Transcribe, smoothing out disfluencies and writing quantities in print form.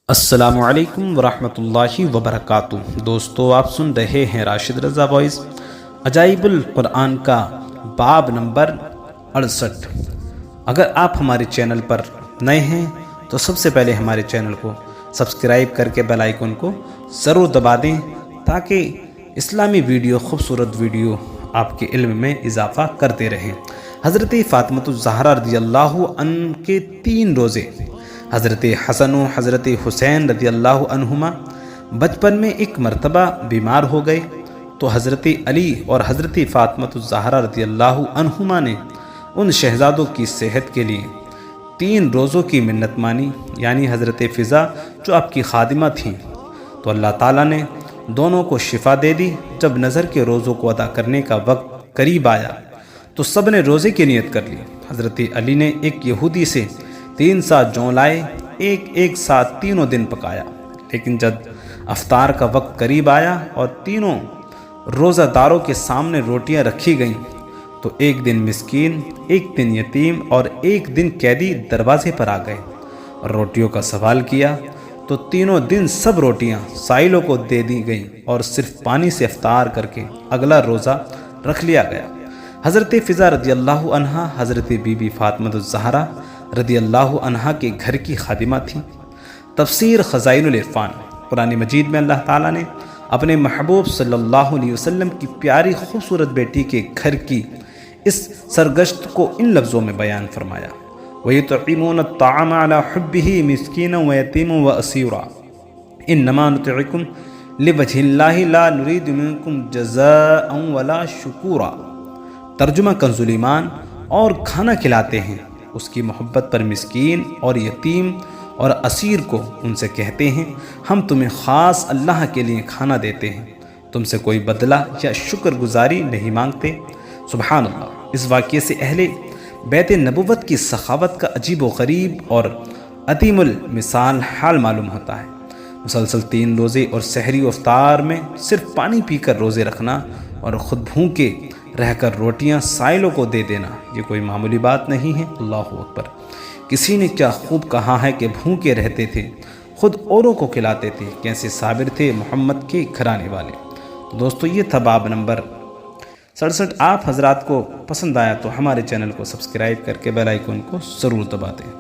السلام علیکم ورحمۃ اللہ وبرکاتہ۔ دوستو، آپ سن رہے ہیں راشد رضا وائس عجائب القرآن کا باب نمبر 68۔ اگر آپ ہمارے چینل پر نئے ہیں تو سب سے پہلے ہمارے چینل کو سبسکرائب کر کے بیل آئیکن کو ضرور دبا دیں تاکہ اسلامی ویڈیو، خوبصورت ویڈیو آپ کے علم میں اضافہ کرتے رہیں۔ حضرت فاطمہ الزہرا رضی اللہ عنہ کے 3 روزے، حضرت حسن و حضرت حسین رضی اللہ عنہما بچپن میں ایک مرتبہ بیمار ہو گئے تو حضرت علی اور حضرت فاطمہ الزہرا رضی اللہ عنہما نے ان شہزادوں کی صحت کے لیے 3 روزوں کی منت مانی، یعنی حضرت فضا جو آپ کی خادمہ تھیں، تو اللہ تعالیٰ نے دونوں کو شفا دے دی۔ جب نظر کے روزوں کو ادا کرنے کا وقت قریب آیا تو سب نے روزے کی نیت کر لی۔ حضرت علی نے ایک یہودی سے 3 سا جوں لائے، ایک ساتھ تینوں دن پکایا، لیکن جب افطار کا وقت قریب آیا اور تینوں روزہ داروں کے سامنے روٹیاں رکھی گئیں تو ایک دن مسکین، ایک دن یتیم اور ایک دن قیدی دروازے پر آ گئے اور روٹیوں کا سوال کیا تو تینوں دن سب روٹیاں سائلوں کو دے دی گئیں اور صرف پانی سے افطار کر کے اگلا روزہ رکھ لیا گیا۔ حضرت فضا رضی اللہ عنہا حضرت بی بی فاطمہ الزہرا رضی اللہ عنہا کے گھر کی خادمہ تھی۔ تفسیر خزائن العرفان۔ قرآن مجید میں اللہ تعالیٰ نے اپنے محبوب صلی اللہ علیہ وسلم کی پیاری خوبصورت بیٹی کے گھر کی اس سرگشت کو ان لفظوں میں بیان فرمایا: وَيُطْعِمُونَ الطَّعَامَ عَلَى حُبِّهِ مِسْكِينًا وَيَتِيمًا وَأَسِيرًا إِنَّمَا نُطْعِمُكُمْ لِوَجْهِ اللَّهِ لَا نُرِيدُ مِنكُمْ جَزَاءً وَلَا شُكُورًا۔ ترجمہ کنز ایمان۔ اور کھانا کھلاتے ہیں اس کی محبت پر مسکین اور یتیم اور اسیر کو، ان سے کہتے ہیں ہم تمہیں خاص اللہ کے لیے کھانا دیتے ہیں، تم سے کوئی بدلہ یا شکر گزاری نہیں مانگتے۔ سبحان اللہ۔ اس واقعے سے اہل بیت نبوت کی سخاوت کا عجیب و غریب اور عظیم المثال حال معلوم ہوتا ہے۔ مسلسل 3 روزے اور سحری و افطار میں صرف پانی پی کر روزے رکھنا اور خود بھوکے رہ کر روٹیاں سائلوں کو دے دینا، یہ کوئی معمولی بات نہیں ہے۔ اللہ اکبر۔ کسی نے کیا خوب کہا ہے کہ بھوکے رہتے تھے، خود اوروں کو کھلاتے تھے، کیسے صابر تھے محمد کے گھرانے والے۔ تو دوستو، یہ تھا باب نمبر 67۔ آپ حضرات کو پسند آیا تو ہمارے چینل کو سبسکرائب کر کے بیل آئیکن کو ضرور دبا دیں۔